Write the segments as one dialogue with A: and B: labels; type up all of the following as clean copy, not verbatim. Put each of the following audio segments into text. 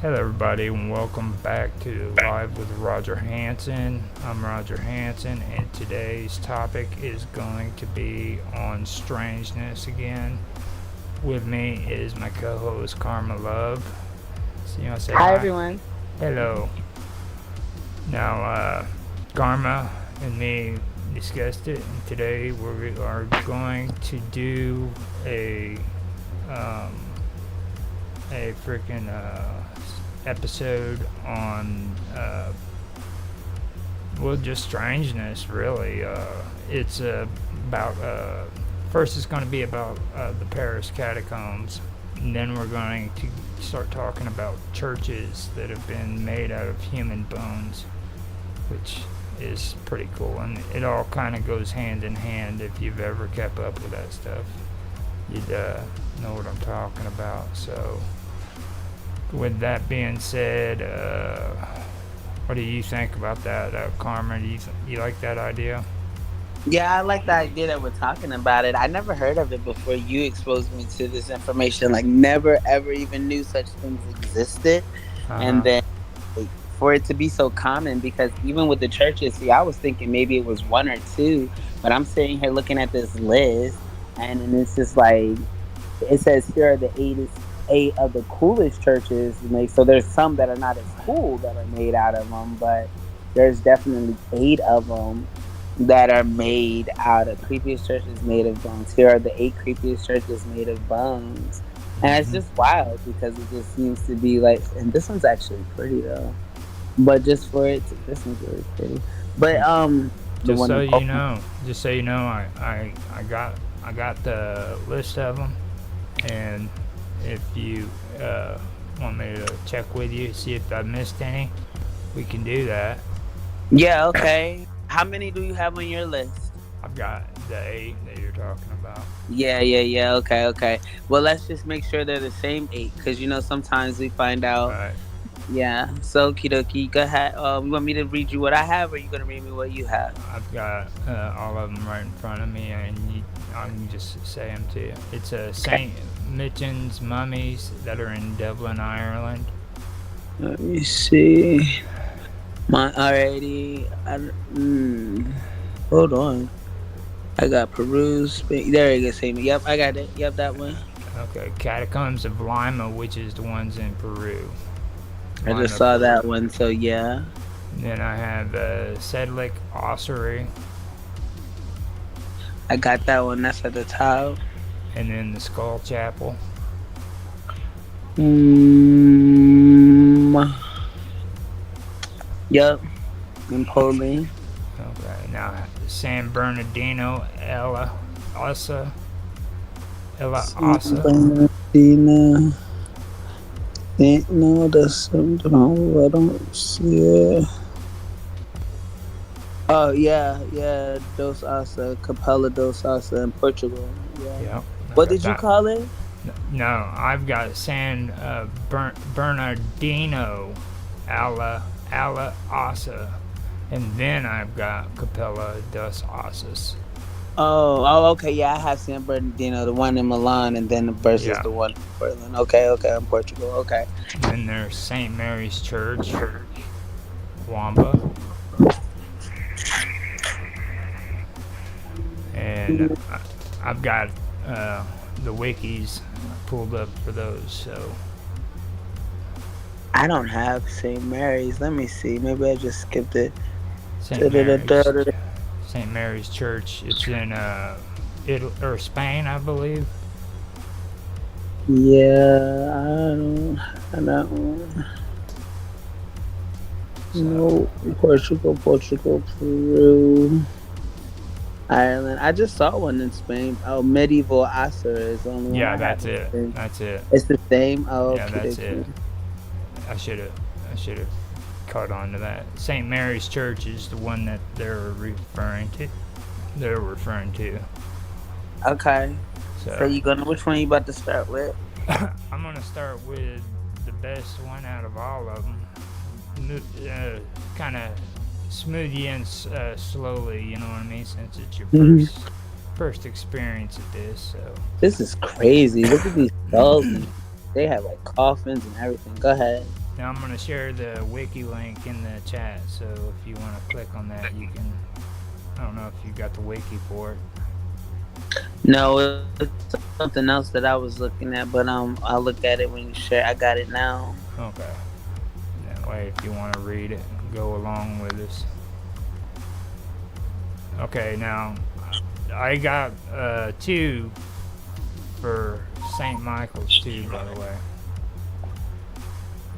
A: Hello, everybody, and welcome back to Live with Roger Hanson. I'm Roger Hanson, and today's topic is going to be on strangeness again. With me is my co host, Karma Love. So, you want to say
B: Hi,
A: hi?
B: everyone.
A: Hello. Now, Karma and me discussed it, and today we are going to do a um, a freaking episode on well, just strangeness, really. It's about first. It's going to be about the Paris catacombs, and then we're going to start talking about churches that have been made out of human bones, which is pretty cool, and it all kind of goes hand in hand. If you've ever kept up with that stuff, you'd know what I'm talking about. So, with that being said, what do you think about that, Carmen? You like that idea?
B: Yeah, I like the idea that we're talking about it. I never heard of it before you exposed me to this information. Like, never ever even knew such things existed.
A: Uh
B: And
A: huh.
B: then for it to be so common, because even with the churches, see, I was thinking maybe it was one or two, but I'm sitting here looking at this list, and then it's just like it says here are the eight of the coolest churches made. So there's some that are not as cool that are made out of them, but there's definitely eight of them that are made out of creepiest churches made of bones. Here are the eight creepiest churches made of bones. And it's
A: Mm-hmm.
B: just wild because it just seems to be like, and this one's actually pretty though. But just for it, this one's really pretty. But the
A: Just
B: one
A: so
B: in
A: you
B: Poland,
A: know, I got the list of them, and if you want me to check with you, see if I missed any, we can do that.
B: yeah, okay. How many do you have on your list?
A: I've got the eight that you're talking about.
B: Yeah. Okay, okay. Well, let's just make sure they're the same eight, because sometimes we find out.
A: Right.
B: Yeah. So, kidoki, go ahead. You want me to read you what I have, or you gonna read me what you have?
A: I've got all of them right in front of me, and I can just say them to you. It's
B: Okay.
A: St. Michan's mummies that are in Dublin, Ireland.
B: Let me see. My already. Hold on. I got Peru, Spain. There you go. Same. Yep, I got it. Yep, that one.
A: Okay, Catacombs of Lima, which is the ones in Peru.
B: I just
A: Lima,
B: saw
A: Peru.
B: that one. So yeah,
A: And then I have Sedlic Ossuary,
B: I got that one. That's at the top.
A: and then the Skull Chapel.
B: Mm, yep, in Poland.
A: Okay, now San Bernardino, Ossa, Ella Ossa.
B: Bernardina. No, that's something. I don't see it. Oh yeah, Dos Asa, Capela dos Asa in Portugal. Yeah.
A: Yep, I
B: What
A: got
B: did you
A: that.
B: call it?
A: No, I've got San Bernardino, Alla Ossa, and then I've got Capella dos Ossas.
B: Okay. Yeah, I have San Bernardino, the one in Milan, and then versus
A: Yeah.
B: the one in Portland. Okay, in Portugal. Okay.
A: And then there's St. Mary's Church, Wamba, and I've got the wikis pulled up for those. So
B: I don't have St. Mary's. Let me see. Maybe I just skipped it.
A: St. Mary's,
B: Da-da-da-da-da.
A: St. Mary's Church. It's in Italy or Spain, I believe.
B: Yeah, I don't have that one.
A: So
B: No, Portugal, Peru, Ireland. I just saw one in Spain. Oh, medieval Asa is the only one
A: yeah,
B: I have
A: that's
B: in
A: it.
B: Spain.
A: That's it.
B: It's the same. Oh,
A: Yeah,
B: okay,
A: that's it.
B: okay.
A: I should have. I should have caught on to that. St. Mary's Church is the one that they're referring to. They're referring to.
B: Okay. So
A: So
B: you gonna which one you about to start with?
A: I'm gonna start with the best one out of all of them. Kind of smooth you in slowly. You know what I mean? Since it's your
B: Mhm.
A: first experience at this. So
B: This is crazy. Look at these skulls. And they have like coffins and everything. Go ahead.
A: Now I'm going to share the wiki link in the chat, so if you want to click on that, you can. I don't know if you got the wiki for it.
B: No, it's something else that I was looking at, but I'll look at it when you share. I got it now.
A: Okay. That way, if you want to read it, go along with us. Okay, now I got 2 for St. Michael's too, by the way.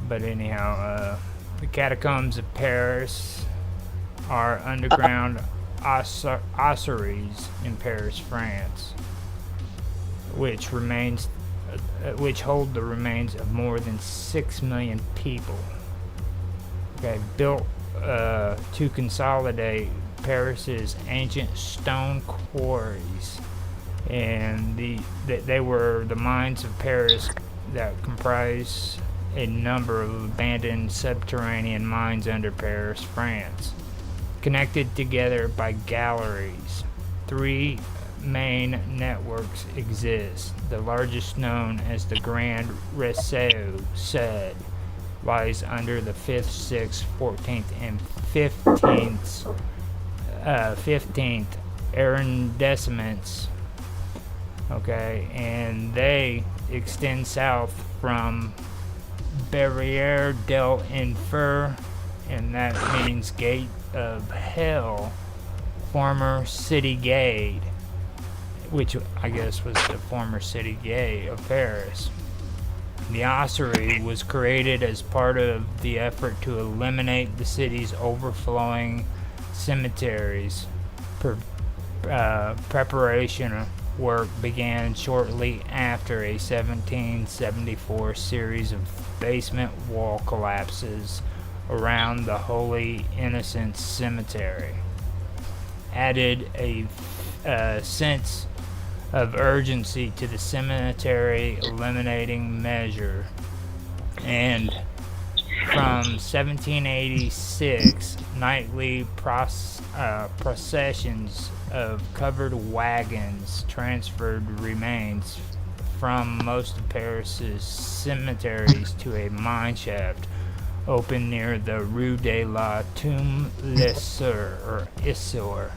A: But anyhow, the catacombs of Paris are underground ossuaries in Paris, France, which hold the remains of more than 6 million people. Okay, built to consolidate Paris's ancient stone quarries, and they were the mines of Paris that comprise a number of abandoned subterranean mines under Paris, France, connected together by galleries. 3 main networks exist. The largest, known as the Grand Réseau, lies under the 5th, 6th, 14th, and 15th arrondissements. Okay, and they extend south from Barrière del Enfer, and that means Gate of Hell, former city gate, which I guess was the former city gate of Paris. The ossuary was created as part of the effort to eliminate the city's overflowing cemeteries. Preparation work began shortly after a 1774 series of basement wall collapses around the Holy Innocents Cemetery. Added a sense of urgency to the cemetery eliminating measure, and from 1786, nightly processions of covered wagons transferred remains from most of Paris's cemeteries to a mine shaft open near the Rue de la Tombe l'Essor, or Isor.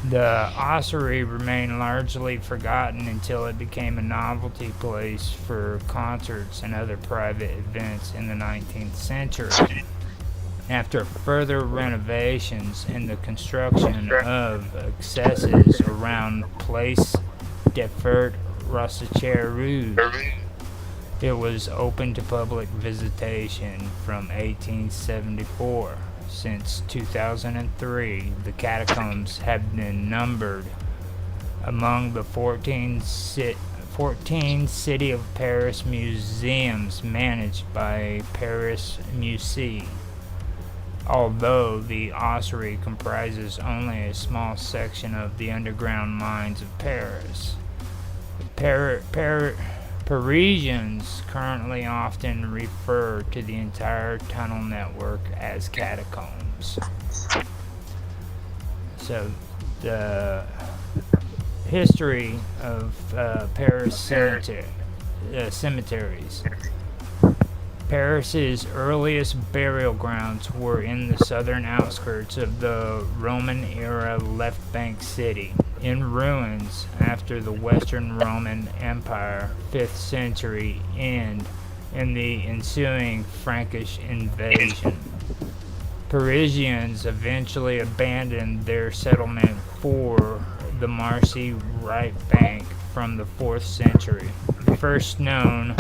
A: The ossuary remained largely forgotten until it became a novelty place for concerts and other private events in the 19th century. After further renovations and the construction of accesses around Place des Fêtes Rosichéroux, it was open to public visitation from 1874. Since 2003, the catacombs have been numbered among the 14 City of Paris museums managed by Paris Musée. Although the ossuary comprises only a small section of the underground mines of Paris, Parisians currently often refer to the entire tunnel network as catacombs. So, the history of Paris cemeteries. Paris's earliest burial grounds were in the southern outskirts of the Roman-era left bank city, in ruins after the Western Roman Empire 5th century end and the ensuing Frankish invasion. Parisians eventually abandoned their settlement for the Marcy right bank from the 4th century. The first known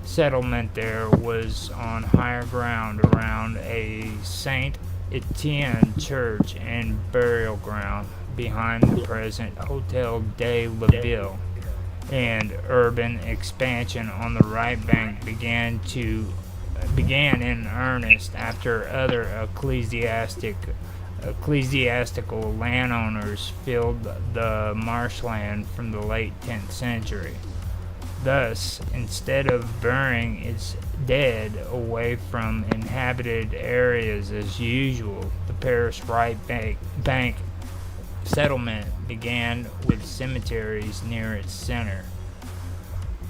A: settlement there was on higher ground around a Saint Etienne church and burial ground behind the present Hotel de la Ville, and urban expansion on the right bank began in earnest after other ecclesiastical landowners filled the marshland from the late 10th century. Thus, instead of burying its dead away from inhabited areas as usual, the Paris right bank settlement began with cemeteries near its center.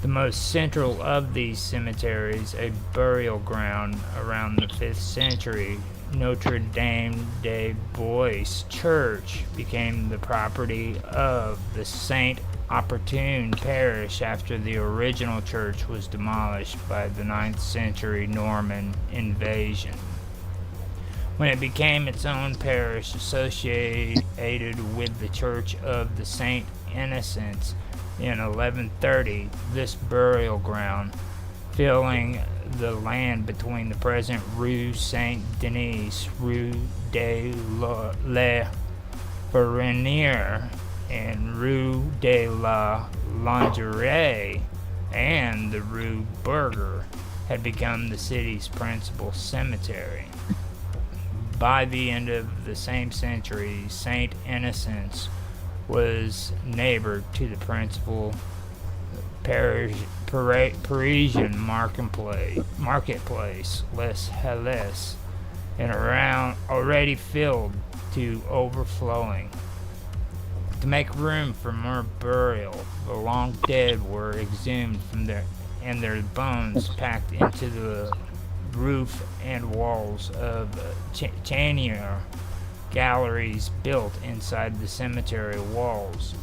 A: The most central of these cemeteries, a burial ground around the 5th century, Notre Dame des Bois Church became the property of the Saint Opportune parish after the original church was demolished by the 9th century Norman invasion. When it became its own parish associated with the Church of the Saint Innocents in 1130, this burial ground, filling the land between the present Rue Saint Denis, Rue de la Ferronnière, and Rue de la Lingerie, and the Rue Berger, had become the city's principal cemetery. By the end of the same century, Saint Innocents was neighbor to the principal Parisian marketplace, Les Halles, and around already filled to overflowing. To make room for more burial, the long dead were exhumed from and their bones packed into the roof and walls of Chanier galleries built inside the cemetery walls.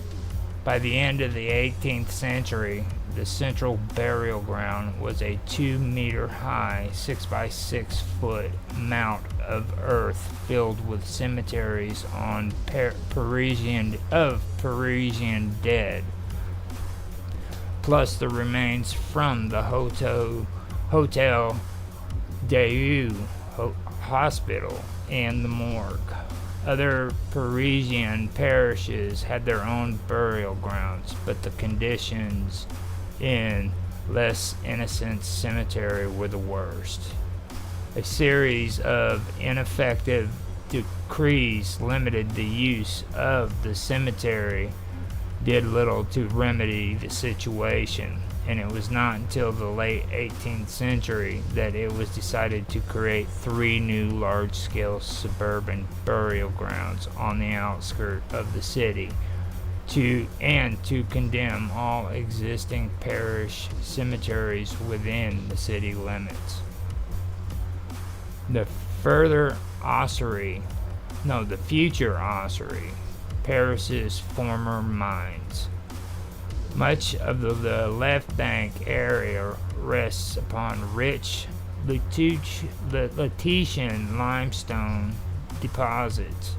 A: By the end of the 18th century, the central burial ground was a 2-meter high, 6 by 6 foot mound of earth filled with cemeteries on Parisian dead, plus the remains from the Hotel Dieu hospital and the morgue. Other Parisian parishes had their own burial grounds, but the conditions in Les Innocents Cemetery were the worst. A series of ineffective decrees limited the use of the cemetery did little to remedy the situation, and it was not until the late 18th century that it was decided to create 3 new large-scale suburban burial grounds on the outskirts of the city, to condemn all existing parish cemeteries within the city limits. The future ossuary, Paris's former mines. Much of the left bank area rests upon rich Latetian limestone deposits.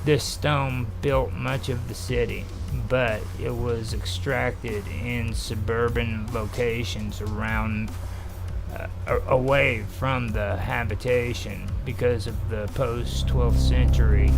A: This stone built much of the city, but it was extracted in suburban locations away from the habitation because of the post-12th century